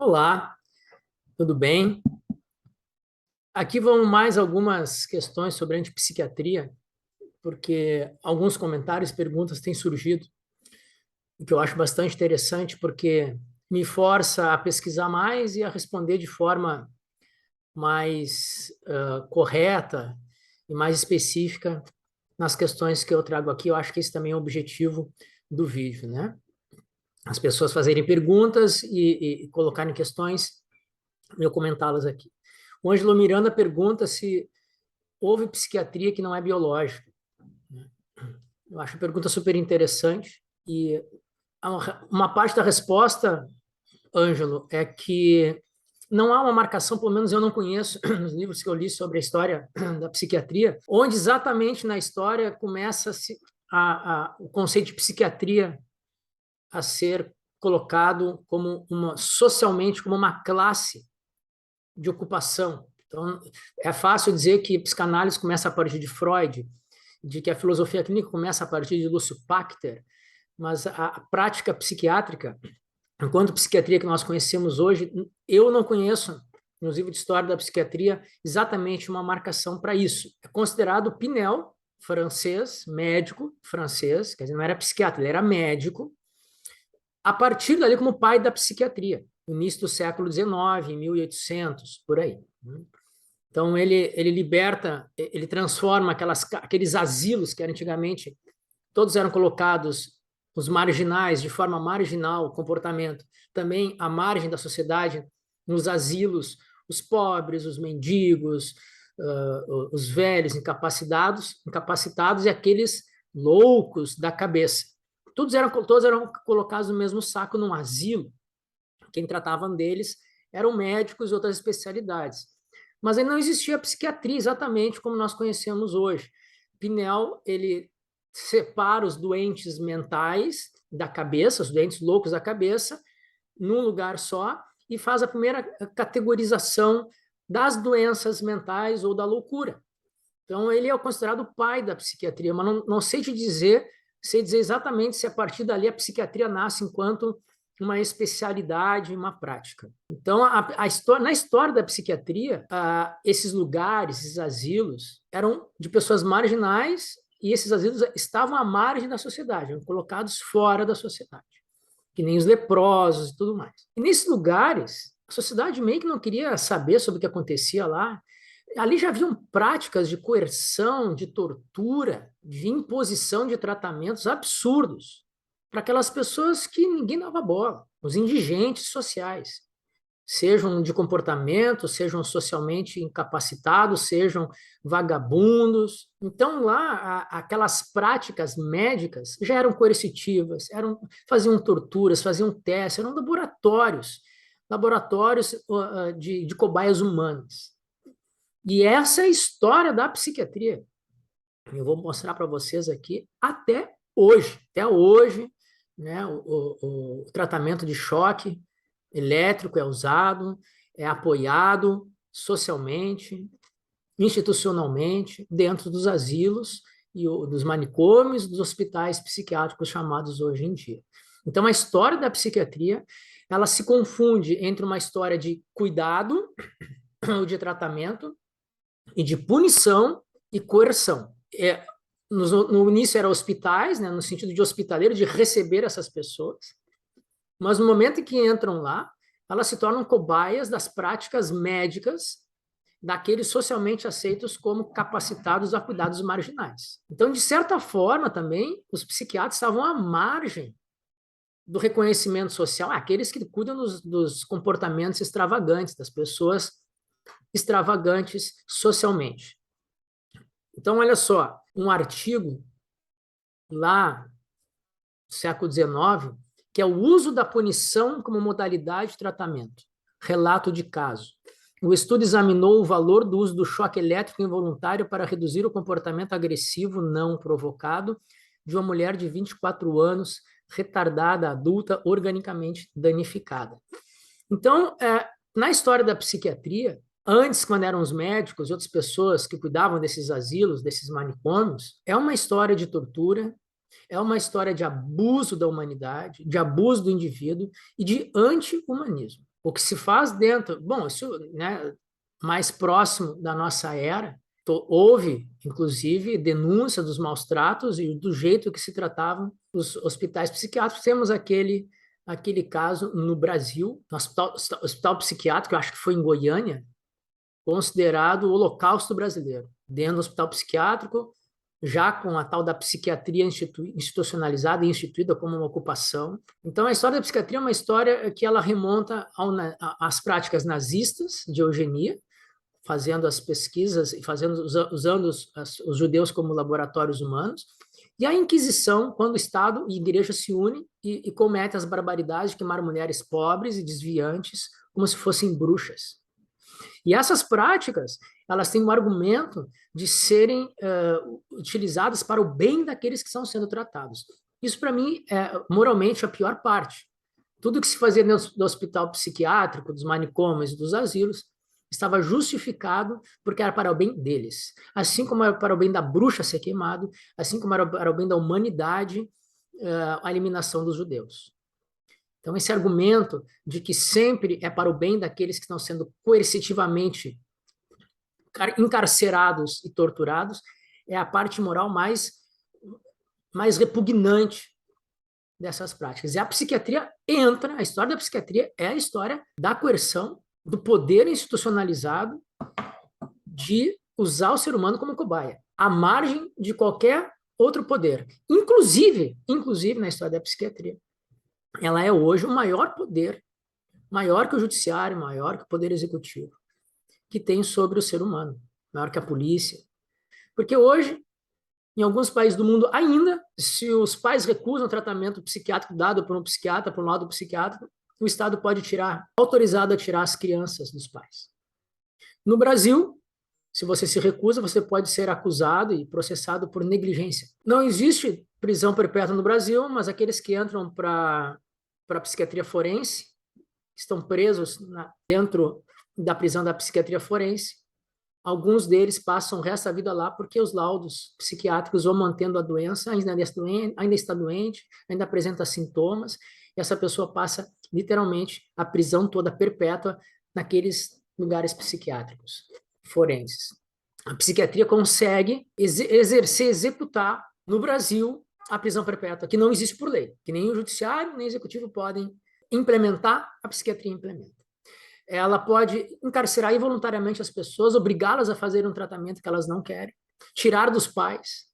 Olá, tudo bem? Aqui vão mais algumas questões sobre a antipsiquiatria, porque alguns comentários e perguntas têm surgido, o que eu acho bastante interessante, porque me força a pesquisar mais e a responder de forma mais correta e mais específica nas questões que eu trago aqui. Eu acho que esse também é o objetivo do vídeo, né? As pessoas fazerem perguntas e colocarem questões e eu comentá-las aqui. O Ângelo Miranda pergunta se houve psiquiatria que não é biológica. Eu acho a pergunta super interessante e uma parte da resposta, Ângelo, é que não há uma marcação, pelo menos eu não conheço, nos livros que eu li sobre a história da psiquiatria, onde exatamente na história começa o conceito de psiquiatria a ser colocado como socialmente como uma classe de ocupação. Então, é fácil dizer que psicanálise começa a partir de Freud, de que a filosofia clínica começa a partir de Lúcio Pachter, mas a prática psiquiátrica, enquanto psiquiatria que nós conhecemos hoje, eu não conheço, nos livros de história da psiquiatria, exatamente uma marcação para isso. É considerado Pinel, francês, médico francês, quer dizer, não era psiquiatra, ele era médico, a partir dali como pai da psiquiatria, no início do século XIX, em 1800, por aí. Então, ele liberta, ele transforma aqueles asilos que antigamente todos eram colocados, os marginais, de forma marginal, o comportamento, também à margem da sociedade, nos asilos, os pobres, os mendigos, os velhos, incapacitados e aqueles loucos da cabeça. Todos eram colocados no mesmo saco, num asilo. Quem tratavam deles eram médicos e outras especialidades. Mas aí não existia psiquiatria exatamente como nós conhecemos hoje. Pinel, ele separa os doentes mentais da cabeça, os doentes loucos da cabeça, num lugar só, e faz a primeira categorização das doenças mentais ou da loucura. Então, ele é considerado o pai da psiquiatria, mas não sei te dizer, sei dizer exatamente se a partir dali a psiquiatria nasce enquanto uma especialidade, uma prática. Então, na história da psiquiatria, esses lugares, esses asilos, eram de pessoas marginais e esses asilos estavam à margem da sociedade, eram colocados fora da sociedade, que nem os leprosos e tudo mais. E nesses lugares, a sociedade meio que não queria saber sobre o que acontecia lá. Ali já haviam práticas de coerção, de tortura, de imposição de tratamentos absurdos para aquelas pessoas que ninguém dava bola, os indigentes sociais, sejam de comportamento, sejam socialmente incapacitados, sejam vagabundos. Então, lá, aquelas práticas médicas já eram coercitivas, faziam torturas, faziam testes, eram laboratórios de cobaias humanas. E essa é a história da psiquiatria. Eu vou mostrar para vocês aqui até hoje, né, o tratamento de choque elétrico é usado, é apoiado socialmente, institucionalmente, dentro dos asilos e dos manicômios, dos hospitais psiquiátricos chamados hoje em dia. Então, a história da psiquiatria, ela se confunde entre uma história de cuidado ou de tratamento e de punição e coerção. No início eram hospitais, né, no sentido de hospitaleiro, de receber essas pessoas, mas no momento em que entram lá, elas se tornam cobaias das práticas médicas daqueles socialmente aceitos como capacitados a cuidados marginais. Então, de certa forma, também, os psiquiatras estavam à margem do reconhecimento social, aqueles que cuidam dos comportamentos extravagantes, das pessoas extravagantes socialmente. Então, olha só, um artigo lá do século XIX, que é o uso da punição como modalidade de tratamento. Relato de caso. O estudo examinou o valor do uso do choque elétrico involuntário para reduzir o comportamento agressivo não provocado de uma mulher de 24 anos, retardada, adulta, organicamente danificada. Então, na história da psiquiatria, antes, quando eram os médicos e outras pessoas que cuidavam desses asilos, desses manicômios, é uma história de tortura, é uma história de abuso da humanidade, de abuso do indivíduo e de anti-humanismo. O que se faz dentro, bom, isso, né, mais próximo da nossa era, houve, inclusive, denúncia dos maus tratos e do jeito que se tratavam os hospitais psiquiátricos. Temos aquele caso no Brasil, no hospital psiquiátrico, eu acho que foi em Goiânia, considerado o holocausto brasileiro. Dentro do hospital psiquiátrico, já com a tal da psiquiatria institucionalizada e instituída como uma ocupação. Então, a história da psiquiatria é uma história que ela remonta às práticas nazistas de eugenia, fazendo as pesquisas e usando os judeus como laboratórios humanos, e a Inquisição, quando o Estado e a Igreja se unem e cometem as barbaridades de queimar mulheres pobres e desviantes como se fossem bruxas. E essas práticas, elas têm um argumento de serem utilizadas para o bem daqueles que estão sendo tratados. Isso, para mim, é moralmente a pior parte. Tudo que se fazia no hospital psiquiátrico, dos manicômios, dos asilos, estava justificado porque era para o bem deles. Assim como era para o bem da bruxa ser queimado, assim como era para o bem da humanidade, a eliminação dos judeus. Então, esse argumento de que sempre é para o bem daqueles que estão sendo coercitivamente encarcerados e torturados é a parte moral mais repugnante dessas práticas. E a psiquiatria entra, a história da psiquiatria é a história da coerção, do poder institucionalizado de usar o ser humano como cobaia, à margem de qualquer outro poder, inclusive na história da psiquiatria. Ela é hoje o maior poder, maior que o judiciário, maior que o poder executivo, que tem sobre o ser humano, maior que a polícia. Porque hoje, em alguns países do mundo, ainda, se os pais recusam o tratamento psiquiátrico dado por um psiquiatra, por um laudo psiquiátrico, o Estado pode autorizado a tirar as crianças dos pais. No Brasil, se você se recusa, você pode ser acusado e processado por negligência. Não existe prisão perpétua no Brasil, mas aqueles que entram para a psiquiatria forense estão presos dentro da prisão da psiquiatria forense. Alguns deles passam o resto da vida lá porque os laudos psiquiátricos vão mantendo a doença, ainda está doente, ainda apresenta sintomas, e essa pessoa passa literalmente a prisão toda perpétua naqueles lugares psiquiátricos forenses. A psiquiatria consegue executar no Brasil a prisão perpétua, que não existe por lei, que nem o judiciário nem o executivo podem implementar, a psiquiatria implementa. Ela pode encarcerar involuntariamente as pessoas, obrigá-las a fazer um tratamento que elas não querem, tirar dos pais,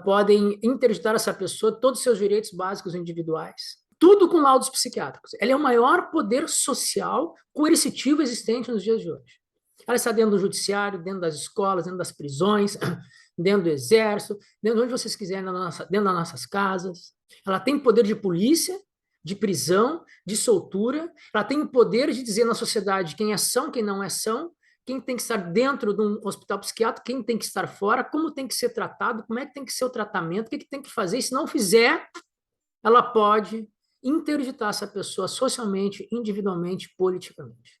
podem interditar essa pessoa todos os seus direitos básicos individuais, tudo com laudos psiquiátricos. Ela é o maior poder social coercitivo existente nos dias de hoje. Ela está dentro do judiciário, dentro das escolas, dentro das prisões, dentro do exército, dentro de onde vocês quiserem, dentro das nossas casas. Ela tem poder de polícia, de prisão, de soltura. Ela tem o poder de dizer na sociedade quem é são, quem não é são, quem tem que estar dentro de um hospital psiquiátrico, quem tem que estar fora, como tem que ser tratado, como é que tem que ser o tratamento, o que tem que fazer. E se não fizer, ela pode interditar essa pessoa socialmente, individualmente, politicamente.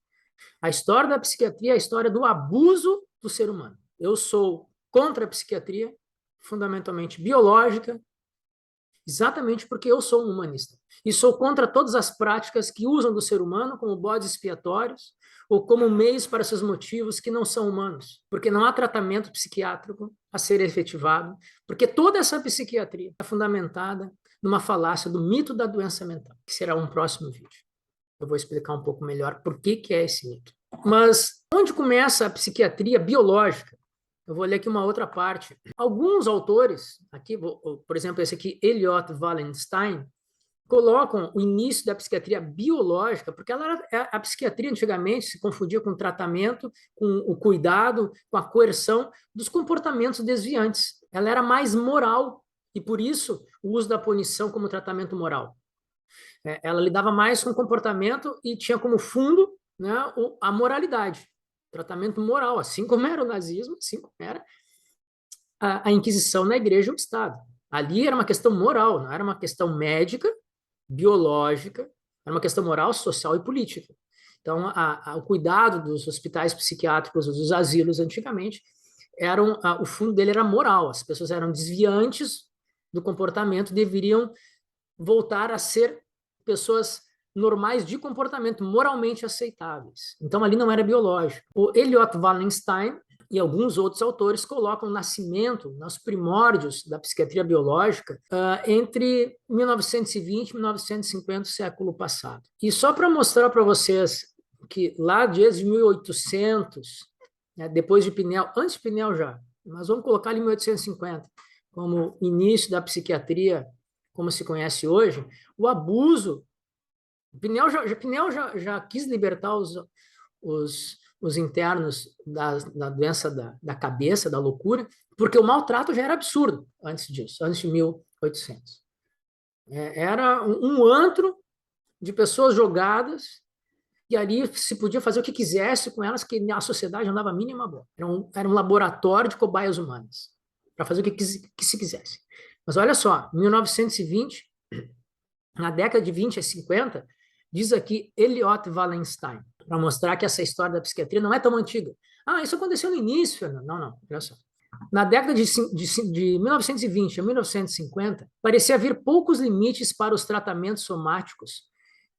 A história da psiquiatria é a história do abuso do ser humano. Eu sou contra a psiquiatria, fundamentalmente biológica, exatamente porque eu sou um humanista. E sou contra todas as práticas que usam do ser humano como bodes expiatórios ou como meios para seus motivos que não são humanos. Porque não há tratamento psiquiátrico a ser efetivado, porque toda essa psiquiatria é fundamentada numa falácia do mito da doença mental, que será um próximo vídeo. Eu vou explicar um pouco melhor por que é esse mito. Mas onde começa a psiquiatria biológica? Eu vou ler aqui uma outra parte. Alguns autores, aqui, por exemplo, esse aqui, Elliot Wallenstein, colocam o início da psiquiatria biológica, porque a psiquiatria antigamente se confundia com o tratamento, com o cuidado, com a coerção dos comportamentos desviantes. Ela era mais moral, e por isso o uso da punição como tratamento moral. Ela lidava mais com o comportamento e tinha como fundo, né, a moralidade, tratamento moral, assim como era o nazismo, assim como era a Inquisição na Igreja e o Estado. Ali era uma questão moral, não era uma questão médica, biológica, era uma questão moral, social e política. Então, o cuidado dos hospitais psiquiátricos, dos asilos antigamente, o fundo dele era moral. As pessoas eram desviantes do comportamento, deveriam voltar a ser pessoas normais de comportamento, moralmente aceitáveis. Então, ali não era biológico. O Elliot Wallenstein e alguns outros autores colocam o nascimento, nos primórdios da psiquiatria biológica, entre 1920 e 1950, século passado. E só para mostrar para vocês que lá desde 1800, né, depois de Pinel, antes de Pinel já, mas vamos colocar ali 1850, como início da psiquiatria, como se conhece hoje, o abuso. Pinel já quis libertar os internos da doença da cabeça, da loucura, porque o maltrato já era absurdo antes disso, antes de 1800. Era um antro de pessoas jogadas, e ali se podia fazer o que quisesse com elas, que a sociedade não dava a mínima bola. Era um laboratório de cobaias humanas, para fazer o que se quisesse. Mas olha só, 1920, na década de 20 a 50, diz aqui Elliot Wallenstein, para mostrar que essa história da psiquiatria não é tão antiga. Ah, isso aconteceu no início, Fernando. Não, olha só. Na década de 1920 a 1950, parecia haver poucos limites para os tratamentos somáticos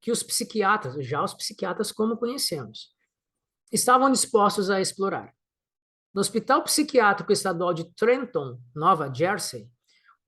que os psiquiatras, já os psiquiatras como conhecemos, estavam dispostos a explorar. No Hospital Psiquiátrico Estadual de Trenton, Nova Jersey,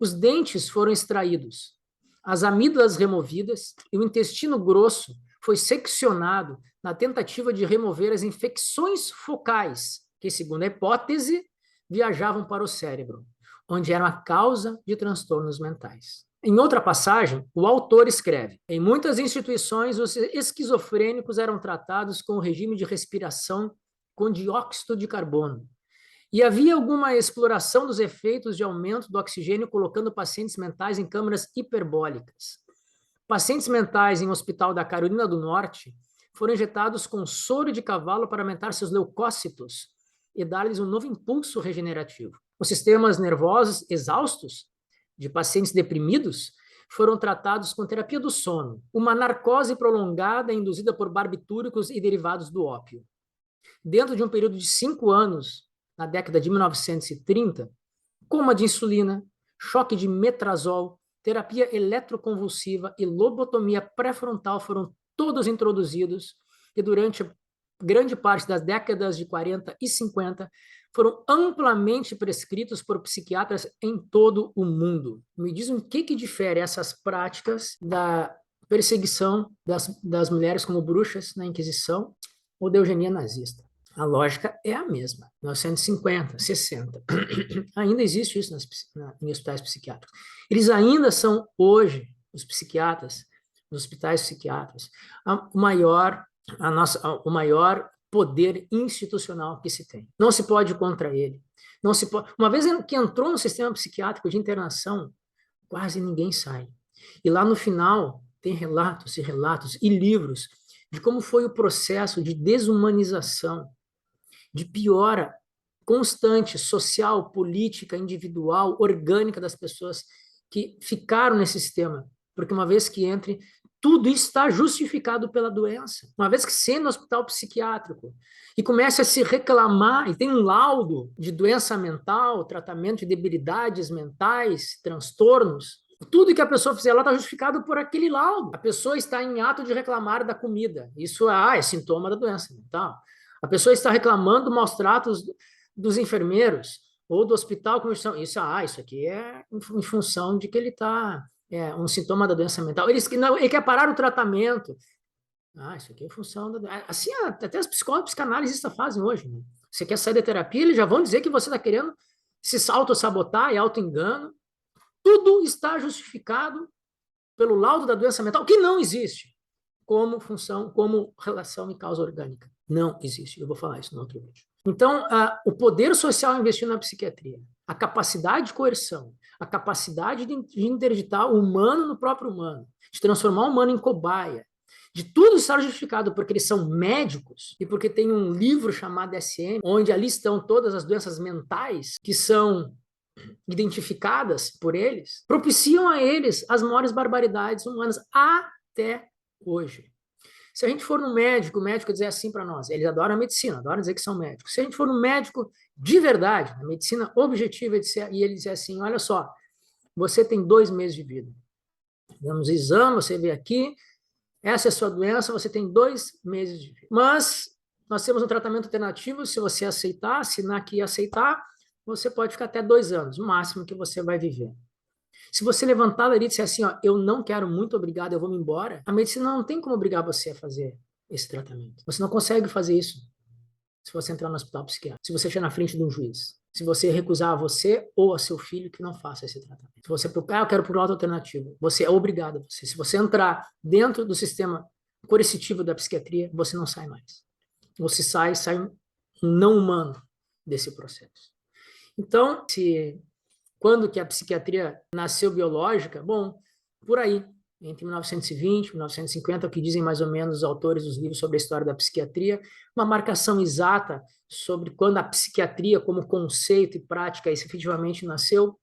os dentes foram extraídos, as amígdalas removidas e o intestino grosso foi seccionado na tentativa de remover as infecções focais, que, segundo a hipótese, viajavam para o cérebro, onde eram a causa de transtornos mentais. Em outra passagem, o autor escreve: em muitas instituições, os esquizofrênicos eram tratados com o regime de respiração com dióxido de carbono. E havia alguma exploração dos efeitos de aumento do oxigênio colocando pacientes mentais em câmaras hiperbólicas. Pacientes mentais em um hospital da Carolina do Norte foram injetados com soro de cavalo para aumentar seus leucócitos e dar-lhes um novo impulso regenerativo. Os sistemas nervosos exaustos de pacientes deprimidos foram tratados com terapia do sono, uma narcose prolongada induzida por barbitúricos e derivados do ópio. Dentro de um período de 5 anos, na década de 1930, coma de insulina, choque de metrazol, terapia eletroconvulsiva e lobotomia pré-frontal foram todos introduzidos e durante grande parte das décadas de 40 e 50 foram amplamente prescritos por psiquiatras em todo o mundo. Me dizem o que difere essas práticas da perseguição das mulheres como bruxas na Inquisição ou da eugenia nazista. A lógica é a mesma. 1950, 60. Ainda existe isso em hospitais psiquiátricos. Eles ainda são, hoje, os psiquiatras, os hospitais psiquiátricos, o maior poder institucional que se tem. Não se pode ir contra ele. Não se pode. Uma vez que entrou no sistema psiquiátrico de internação, quase ninguém sai. E lá no final tem relatos e relatos e livros de como foi o processo de desumanização, de piora constante social, política, individual, orgânica das pessoas que ficaram nesse sistema. Porque uma vez que entre, tudo isso está justificado pela doença. Uma vez que você entra no hospital psiquiátrico e começa a se reclamar, e tem um laudo de doença mental, tratamento de debilidades mentais, transtornos, tudo que a pessoa fizer lá está justificado por aquele laudo. A pessoa está em ato de reclamar da comida. Isso é sintoma da doença mental. A pessoa está reclamando dos maus tratos dos enfermeiros ou do hospital. Isso aqui é em função de que ele está... É um sintoma da doença mental. Ele quer parar o tratamento. Isso aqui é função da... Assim, até os psicólogos psicanalistas fazem hoje. Né? Você quer sair da terapia, eles já vão dizer que você está querendo se auto-sabotar e auto-engano. Tudo está justificado pelo laudo da doença mental, que não existe como função, como relação e causa orgânica. Não existe. Eu vou falar isso no outro vídeo. Então, o poder social investiu na psiquiatria, a capacidade de coerção, a capacidade de interditar o humano no próprio humano, de transformar o humano em cobaia, de tudo estar justificado porque eles são médicos e porque tem um livro chamado DSM, onde ali estão todas as doenças mentais que são identificadas por eles, propiciam a eles as maiores barbaridades humanas até hoje. Se a gente for no médico, o médico dizer assim para nós, eles adoram a medicina, adoram dizer que são médicos. Se a gente for no médico de verdade, a medicina objetiva, e ele dizer assim, olha só, você tem 2 meses de vida. Damos exame, você vê aqui, essa é a sua doença, você tem 2 meses de vida. Mas nós temos um tratamento alternativo, se você aceitar, assinar aqui e aceitar, você pode ficar até 2 anos, o máximo que você vai viver. Se você levantar dali e disser assim, ó, eu não quero, muito obrigado, eu vou me embora, a medicina não tem como obrigar você a fazer esse tratamento. Você não consegue fazer isso se você entrar no hospital psiquiátrico, se você estiver na frente de um juiz, se você recusar a você ou a seu filho que não faça esse tratamento. Se você procurar, eu quero por outra alternativa, você é obrigado a você. Se você entrar dentro do sistema coercitivo da psiquiatria, você não sai mais. Você sai um não humano desse processo. Então, quando que a psiquiatria nasceu biológica? Bom, por aí, entre 1920 e 1950, o que dizem mais ou menos os autores dos livros sobre a história da psiquiatria, uma marcação exata sobre quando a psiquiatria como conceito e prática efetivamente nasceu,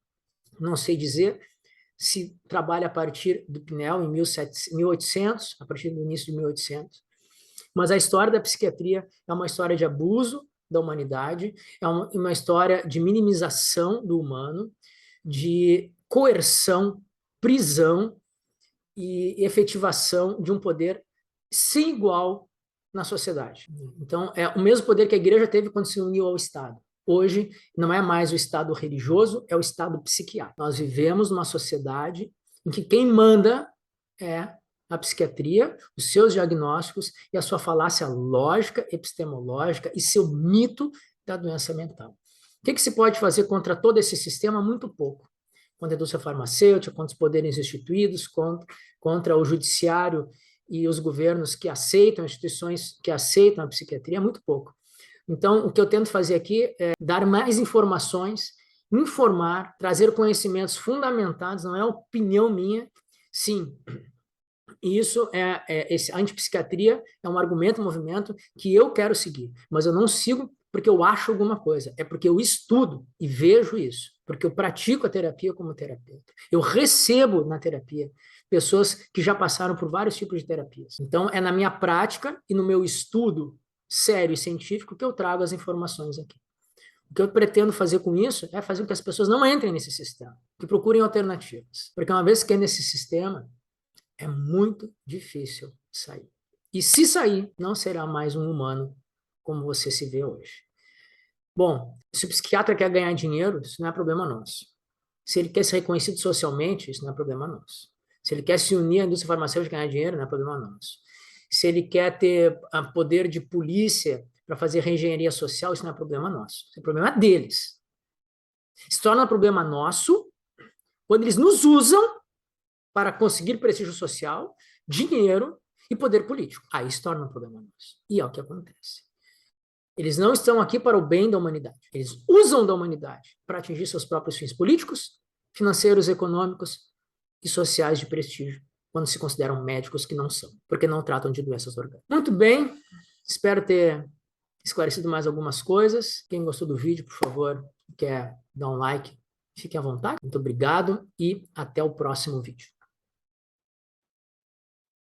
não sei dizer. Se trabalha a partir do Pinel, em 1800, a partir do início de 1800, mas a história da psiquiatria é uma história de abuso da humanidade, é uma história de minimização do humano, de coerção, prisão e efetivação de um poder sem igual na sociedade. Então, é o mesmo poder que a igreja teve quando se uniu ao Estado. Hoje, não é mais o Estado religioso, é o Estado psiquiátrico. Nós vivemos numa sociedade em que quem manda é a psiquiatria, os seus diagnósticos e a sua falácia lógica, epistemológica e seu mito da doença mental. O que se pode fazer contra todo esse sistema? Muito pouco. Contra a indústria farmacêutica, contra os poderes instituídos, contra o judiciário e os governos que aceitam, instituições que aceitam a psiquiatria, muito pouco. Então, o que eu tento fazer aqui é dar mais informações, informar, trazer conhecimentos fundamentados, não é opinião minha. Sim, isso a antipsiquiatria é um argumento, um movimento que eu quero seguir, mas eu não sigo porque eu acho alguma coisa, é porque eu estudo e vejo isso, porque eu pratico a terapia como terapeuta. Eu recebo na terapia pessoas que já passaram por vários tipos de terapias. Então, é na minha prática e no meu estudo sério e científico que eu trago as informações aqui. O que eu pretendo fazer com isso é fazer com que as pessoas não entrem nesse sistema, que procurem alternativas. Porque uma vez que é nesse sistema, é muito difícil sair. E se sair, não será mais um humano como você se vê hoje. Bom, se o psiquiatra quer ganhar dinheiro, isso não é problema nosso. Se ele quer ser reconhecido socialmente, isso não é problema nosso. Se ele quer se unir à indústria farmacêutica e ganhar dinheiro, não é problema nosso. Se ele quer ter poder de polícia para fazer reengenharia social, isso não é problema nosso. Isso é problema deles. Se torna problema nosso quando eles nos usam para conseguir prestígio social, dinheiro e poder político. Aí se torna um problema nosso. E é o que acontece. Eles não estão aqui para o bem da humanidade. Eles usam da humanidade para atingir seus próprios fins políticos, financeiros, econômicos e sociais de prestígio, quando se consideram médicos que não são, porque não tratam de doenças orgânicas. Muito bem, espero ter esclarecido mais algumas coisas. Quem gostou do vídeo, por favor, quer dar um like, fique à vontade. Muito obrigado e até o próximo vídeo.